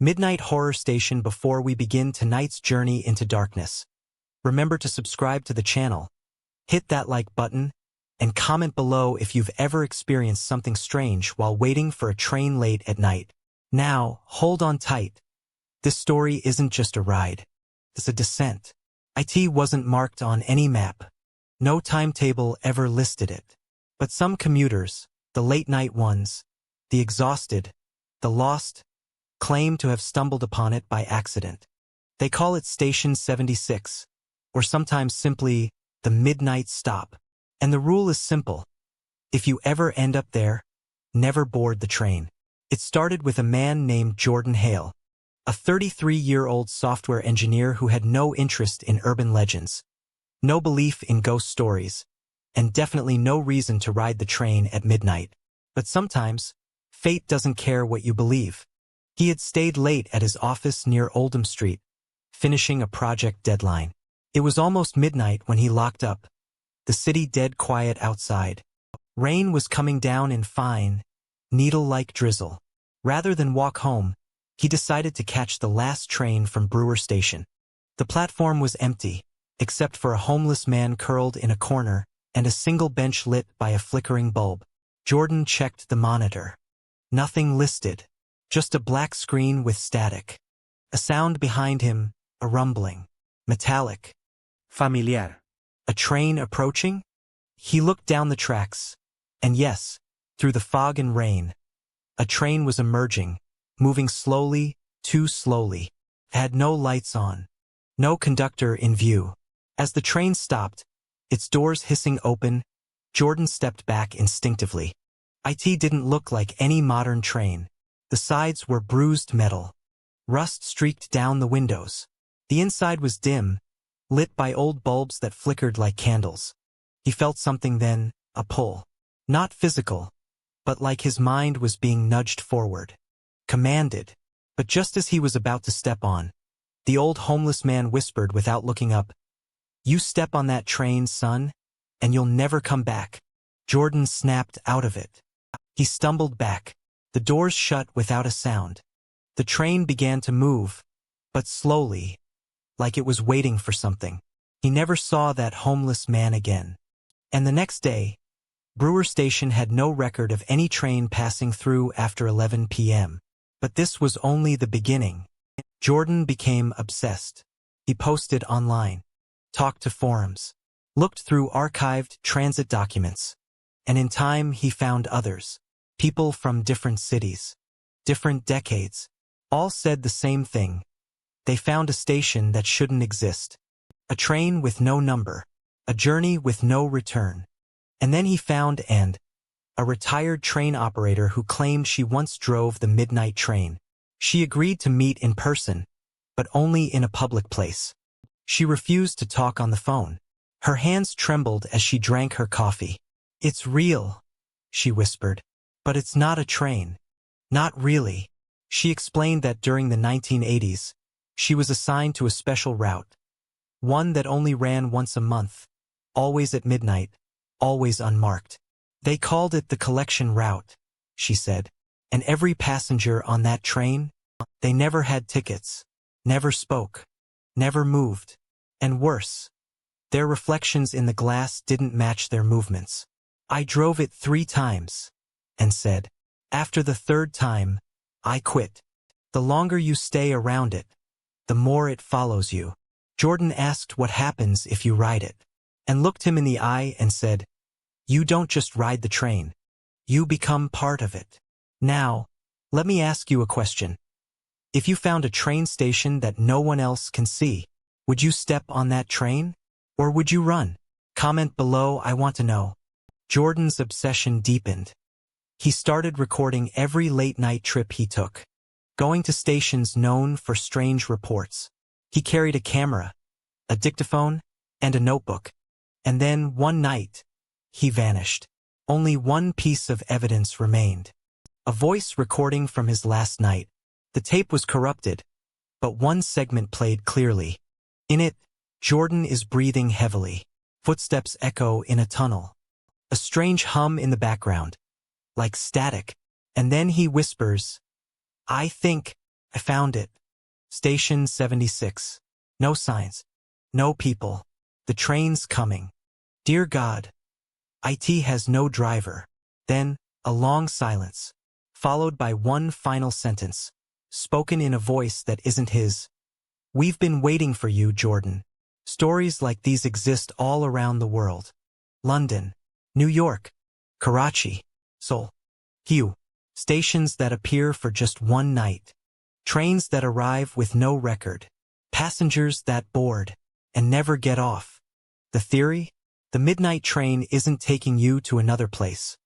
Midnight Horror Station. Before we begin tonight's journey into darkness, remember to subscribe to the channel, hit that like button, and comment below if you've ever experienced something strange while waiting for a train late at night. Now, hold on tight. This story isn't just a ride. It's a descent. It wasn't marked on any map. No timetable ever listed it. But some commuters, the late-night ones, the exhausted, the lost, claim to have stumbled upon it by accident. They call it Station 76, or sometimes simply the Midnight Stop. And the rule is simple. If you ever end up there, never board the train. It started with a man named Jordan Hale, a 33-year-old software engineer who had no interest in urban legends, no belief in ghost stories, and definitely no reason to ride the train at midnight. But sometimes, fate doesn't care what you believe. He had stayed late at his office near Oldham Street, finishing a project deadline. It was almost midnight when he locked up, the city dead quiet outside. Rain was coming down in fine, needle-like drizzle. Rather than walk home, he decided to catch the last train from Brewer Station. The platform was empty, except for a homeless man curled in a corner and a single bench lit by a flickering bulb. Jordan checked the monitor. Nothing listed, just a black screen with static. A sound behind him, a rumbling, metallic, familiar. A train approaching? He looked down the tracks, and yes, through the fog and rain, a train was emerging, moving slowly, too slowly. It had no lights on, no conductor in view. As the train stopped, its doors hissing open, Jordan stepped back instinctively. It didn't look like any modern train. The sides were bruised metal. Rust streaked down the windows. The inside was dim, lit by old bulbs that flickered like candles. He felt something then, a pull. Not physical, but like his mind was being nudged forward. Commanded. But just as he was about to step on, the old homeless man whispered without looking up, "You step on that train, son, and you'll never come back." Jordan snapped out of it. He stumbled back. The doors shut without a sound. The train began to move, but slowly, like it was waiting for something. He never saw that homeless man again. And the next day, Brewer Station had no record of any train passing through after 11 p.m. But this was only the beginning. Jordan became obsessed. He posted online, talked to forums, looked through archived transit documents, and in time he found others. People from different cities, different decades, all said the same thing. They found a station that shouldn't exist. A train with no number. A journey with no return. And then he found a retired train operator who claimed she once drove the midnight train. She agreed to meet in person, but only in a public place. She refused to talk on the phone. Her hands trembled as she drank her coffee. "It's real," she whispered. "But it's not a train." "Not really." She explained that during the 1980s, she was assigned to a special route, one that only ran once a month, always at midnight, always unmarked. "They called it the collection route," she said. "And every passenger on that train, they never had tickets, never spoke, never moved. And worse, their reflections in the glass didn't match their movements. I drove it 3 times, and said, after the 3rd time, I quit. The longer you stay around it, the more it follows you." Jordan asked what happens if you ride it, and looked him in the eye and said, "You don't just ride the train. You become part of it." Now, let me ask you a question. If you found a train station that no one else can see, would you step on that train? Or would you run? Comment below, I want to know. Jordan's obsession deepened. He started recording every late-night trip he took, going to stations known for strange reports. He carried a camera, a dictaphone, and a notebook. And then, one night, he vanished. Only one piece of evidence remained. A voice recording from his last night. The tape was corrupted, but one segment played clearly. In it, Jordan is breathing heavily. Footsteps echo in a tunnel. A strange hum in the background, like static. And then he whispers, "I think," I found it. Station 76. No signs. No people. The train's coming. Dear God. IT has no driver. Then, a long silence, followed by one final sentence, spoken in a voice that isn't his. We've been waiting for you, Jordan. Stories like these exist all around the world. London, New York, Karachi, Seoul. Hue. Stations that appear for just one night. Trains that arrive with no record. Passengers that board and never get off. The theory? The midnight train isn't taking you to another place.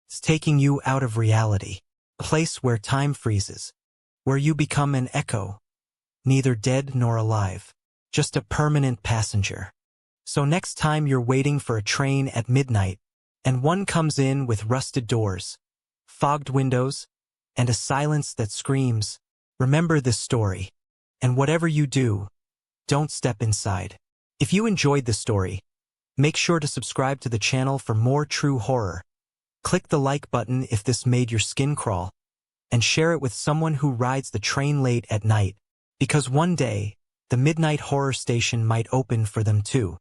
It's taking you out of reality. A place where time freezes. Where you become an echo. Neither dead nor alive. Just a permanent passenger. So next time you're waiting for a train at midnight, and one comes in with rusted doors, fogged windows, and a silence that screams, remember this story. And whatever you do, don't step inside. If you enjoyed this story, make sure to subscribe to the channel for more true horror. Click the like button if this made your skin crawl, and share it with someone who rides the train late at night, because one day, the midnight horror station might open for them too.